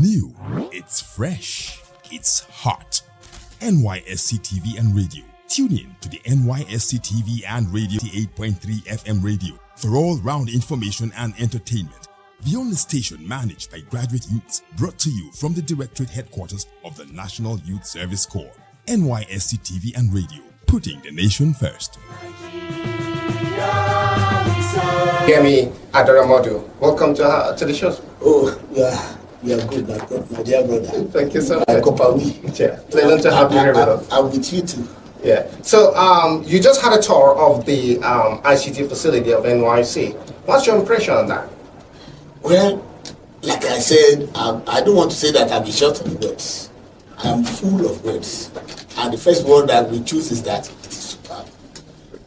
new, it's fresh, it's hot. NYSC TV and radio. Tune in to the NYSC TV and radio 8.3 FM radio for all-round information and entertainment. The only station managed by graduate youths, brought to you from the Directorate Headquarters of the National Youth Service Corps. NYSC TV and radio, putting the nation first. Yemi Adaramodu, welcome to the show. Oh, you are good, my dear brother. Thank you so much. Yeah. Pleasant to have you here with us. I'm with you too. Yeah. So, you just had a tour of the ICT facility of NYSC. What's your impression on that? Well, like I said, I don't want to say that I'm short of words. I am full of words. And the first word that we choose is that it is superb.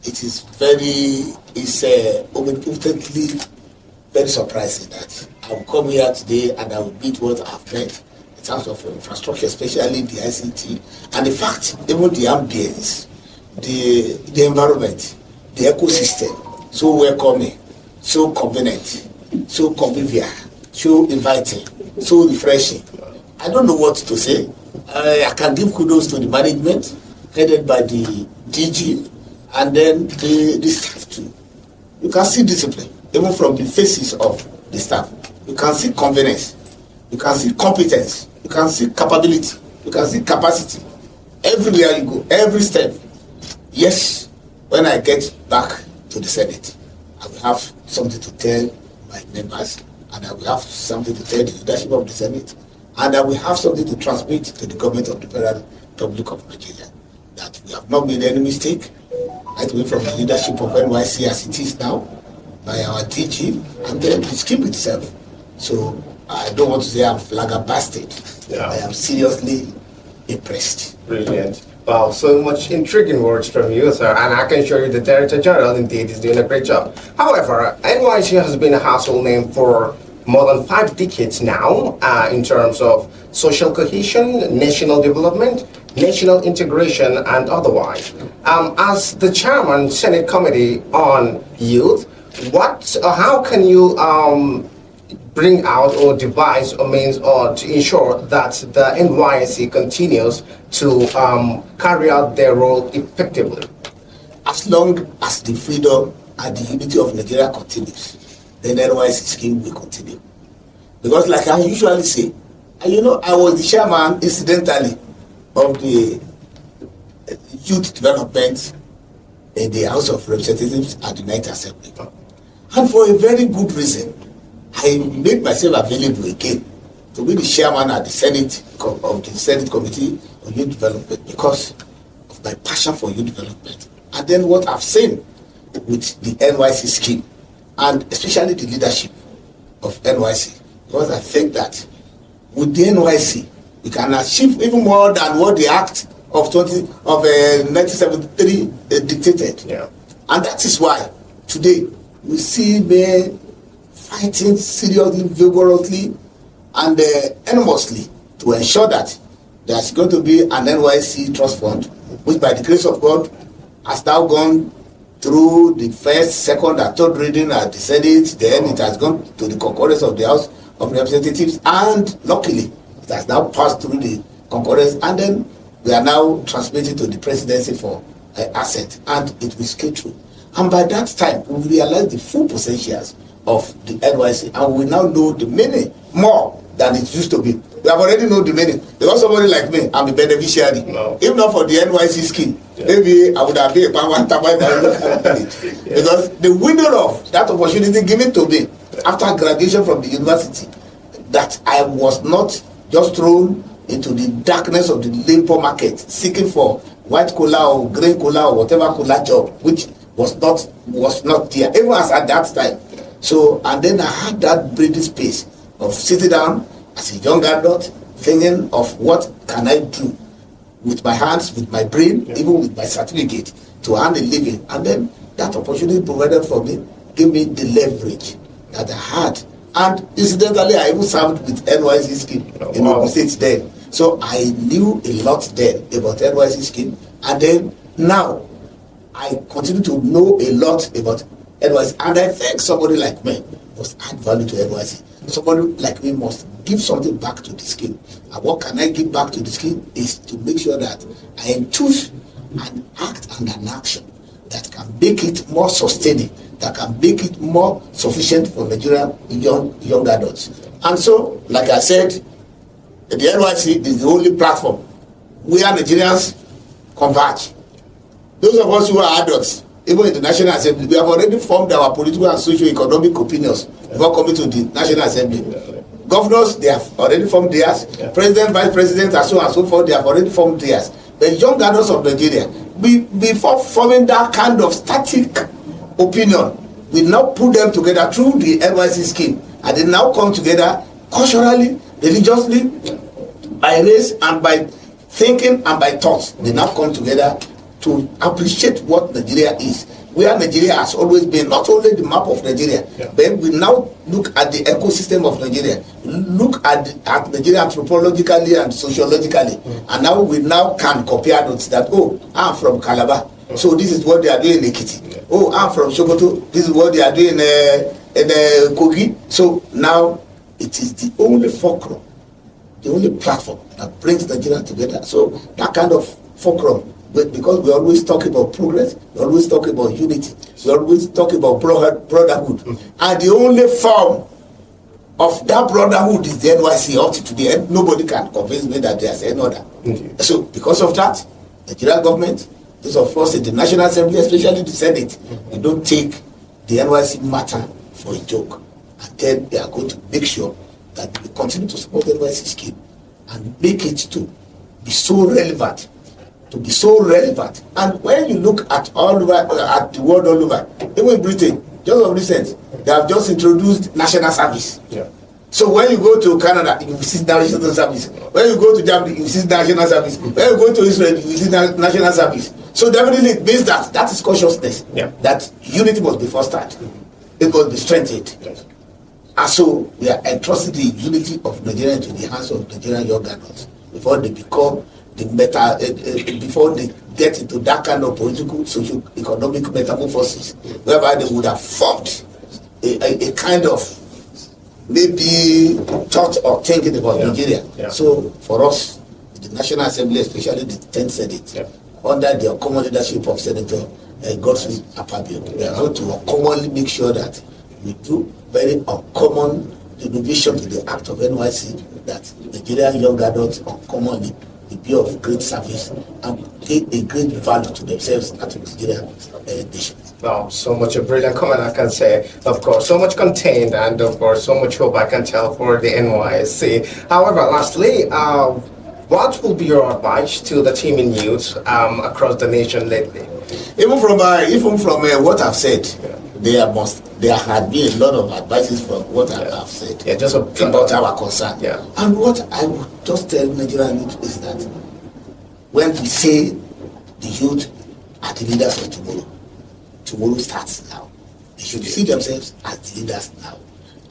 It is omnipotently very surprising that I will come here today and I will beat what I've met in terms of infrastructure, especially the ICT, and the fact, even the ambience, the environment, the ecosystem, so welcoming, so convenient, so convivial, so inviting, so refreshing. I don't know what to say. I can give kudos to the management headed by the DG and then the staff too. You can see discipline, even from the faces of the staff. You can see convenience, you can see competence, you can see capability, you can see capacity. Everywhere you go, every step. Yes, when I get back to the Senate, I will have something to tell my members, and I will have something to tell the leadership of the Senate, and I will have something to transmit to the government of the Federal Republic of Nigeria, that we have not made any mistake, right away from the leadership of NYSC as it is now, by our DG, and then it's keep itself. So I don't want to say I'm flabbergasted. Yeah. I am seriously impressed. Brilliant. Wow, so much intriguing words from you, sir, and I can assure you the Director General indeed is doing a great job. However, NYSC has been a household name for more than 5 decades now in terms of social cohesion, national development, national integration, and otherwise. As the Chairman, Senate Committee on Youth, how can you bring out or devise a means or to ensure that the NYSC continues to carry out their role effectively? As long as the freedom and the unity of Nigeria continues, the NYSC scheme will continue. Because like I usually say, I was the chairman, incidentally, of the youth development in the House of Representatives at the Ninth Assembly. And for a very good reason, I made myself available again to be the chairman at the Senate of the Senate Committee on Youth Development because of my passion for youth development. And then what I've seen with the NYSC scheme, and especially the leadership of NYSC, because I think that with the NYSC, we can achieve even more than what the Act of 1973 dictated. Yeah. And that is why today we see men fighting seriously, vigorously, and enormously to ensure that there's going to be an NYSC trust fund, which by the grace of God has now gone through the first, second, and third reading at the Senate. Then it has gone to the concurrence of the House of Representatives, and luckily it has now passed through the concurrence, and then we are now transmitting to the presidency for assent, and it will scale through. And by that time, we will realize the full potentials of the NYSC, and we now know the meaning more than it used to be. We have already know the meaning. Because somebody like me, I'm a beneficiary. No. If not for the NYSC scheme, maybe I would have been a power because the window of that opportunity given to me after graduation from the university, that I was not just thrown into the darkness of the labor market, seeking for white collar or grey collar or whatever collar job, which was not there, even as at that time. So, and then I had that breathing space of sitting down as a young adult, thinking of what can I do with my hands, with my brain, even with my certificate, to earn a living. And then that opportunity provided for me gave me the leverage that I had. And incidentally, I even served with NYSC scheme in Ogun State then. So I knew a lot then about NYSC scheme. And then now, I continue to know a lot about NYSC. And I think somebody like me must add value to NYSC. Somebody like me must give something back to the scheme. And what can I give back to the scheme is to make sure that I choose an act and an action that can make it more sustaining, that can make it more sufficient for Nigerian young adults. And so, like I said, the NYSC is the only platform where Nigerians converge. Those of us who are adults, even in the National Assembly, we have already formed our political and socio-economic opinions before coming to the National Assembly. Governors, they have already formed theirs. President, vice president, and so on and so forth, they have already formed theirs. The young adults of Nigeria, before forming that kind of static opinion, we now put them together through the NYSC scheme, and they now come together culturally, religiously, by race, and by thinking and by thoughts. They now come together to appreciate what Nigeria is, where Nigeria has always been, not only the map of Nigeria, but we now look at the ecosystem of Nigeria, look at Nigeria anthropologically and sociologically, and now we now can compare notes that, oh, I'm from Calabar, so this is what they are doing in Ekiti. Oh, I'm from Sokoto, this is what they are doing in Kogi. So now it is the only fulcrum, the only platform that brings Nigeria together. So that kind of fulcrum, because we always talk about progress, we always talk about unity, we always talk about brotherhood. And the only form of that brotherhood is the NYSC. Up to the end, nobody can convince me that there's any other. So because of that, the Nigerian government, those of us in the National Assembly, especially the Senate, we don't take the NYSC matter for a joke. And then they are going to make sure that we continue to support the NYSC scheme and make it to be so relevant. And when you look at all over, at the world all over, even in Britain, just of recent, they have just introduced national service. So when you go to Canada, you see national service. When you go to Germany, you see national service. When you go to Israel, you see national service. So definitely it means that is consciousness. That unity must be fostered. It must be strengthened. And so we are entrusting the unity of Nigeria into the hands of Nigerian young adults before they become before they get into that kind of political, socio-economic metamorphosis, whereby they would have formed a kind of maybe thought or thinking about Nigeria. So for us, the National Assembly, especially the 10th Senate, under the common leadership of Senator Godfrey Akpabio, we are going to commonly make sure that we do very uncommon innovation to the Act of NYSC, that Nigerian young adults uncommonly will be of great service and pay a great value to themselves and to Nigerian nation. Wow, so much a brilliant comment I can say. Of course, so much contained, and of course, so much hope I can tell for the NYSC. However, lastly, what will be your advice to the teaming youth across the nation lately? Even from what I've said, there had been a lot of advices from what I have said about our concern. And what I would just tell Nigerian youth is that when we say the youth are the leaders of tomorrow starts now. They should see themselves as the leaders now.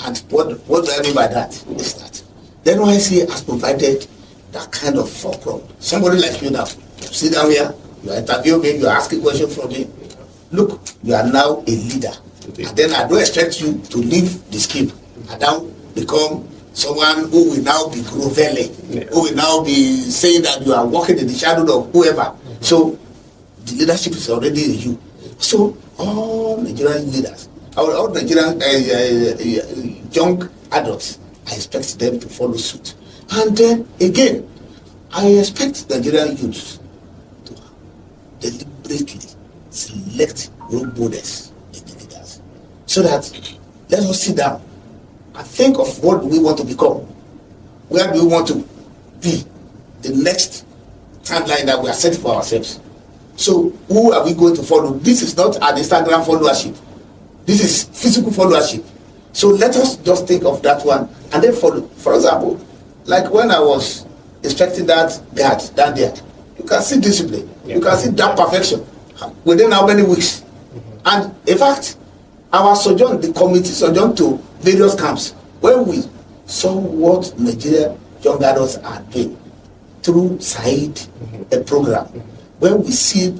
And what do I mean by that is that the NYSC has provided that kind of fulcrum. Somebody like you now, you sit down here, you are interviewing me, you are asking questions from me. Look, you are now a leader. And then I don't expect you to leave the scheme and now become someone who will now be grovelling, who will now be saying that you are walking in the shadow of whoever. So the leadership is already in you. So all Nigerian leaders, all Nigerian young adults, I expect them to follow suit. And then again, I expect Nigerian youths to deliberately select role models in the leaders, so that let us sit down and think of what we want to become, where do we want to be, the next timeline that we are set for ourselves. So who are we going to follow? This is not an Instagram followership. This is physical followership. So let us just think of that one and then follow. For example, like when I was expecting that guard down there, you can see discipline. You can see that perfection within how many weeks. And in fact, our sojourn, the committee sojourn to various camps, when we saw what Nigeria young adults are doing through Said, a program, when we see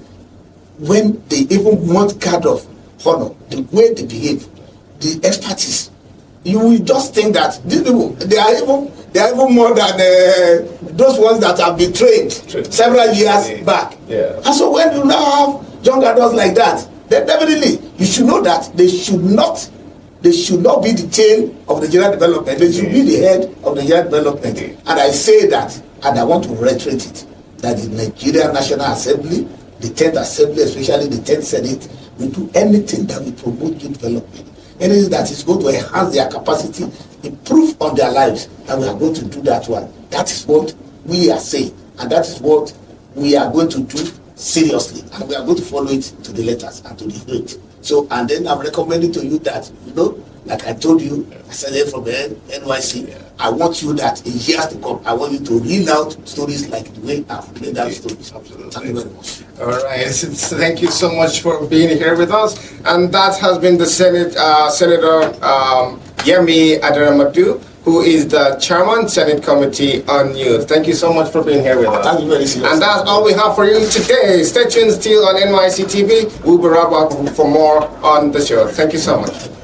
when they even want guard of honor, the way they behave, the expertise, you will just think that these people, they are even more than those ones that have been trained several years back. Yeah. And so when you now have young adults like that, then definitely you should know that they should not be the tail of the general development. They should be the head of the general development. And I say that, and I want to reiterate it, that the Nigerian National Assembly, the 10th Assembly, especially the 10th Senate, will do anything that will promote youth development. Anything that is going to enhance their capacity, improve on their lives, and we are going to do that one. That is what we are saying, and that is what we are going to do seriously, and we are going to follow it to the letters and to the hilt. So, and then I'm recommending to you that, like I told you, I said it from the NYSC, I want you that in years to come, I want you to reel out stories like the way I've played out stories. Absolutely. Thank you very much. All right. Thank you so much for being here with us. And that has been the Senator Yemi Adaramodu, who is the Chairman, Senate Committee on Youth. Thank you so much for being here with us. Thank you very much. And that's all we have for you today. Stay tuned still on NYSC TV. We'll be right back for more on the show. Thank you so much.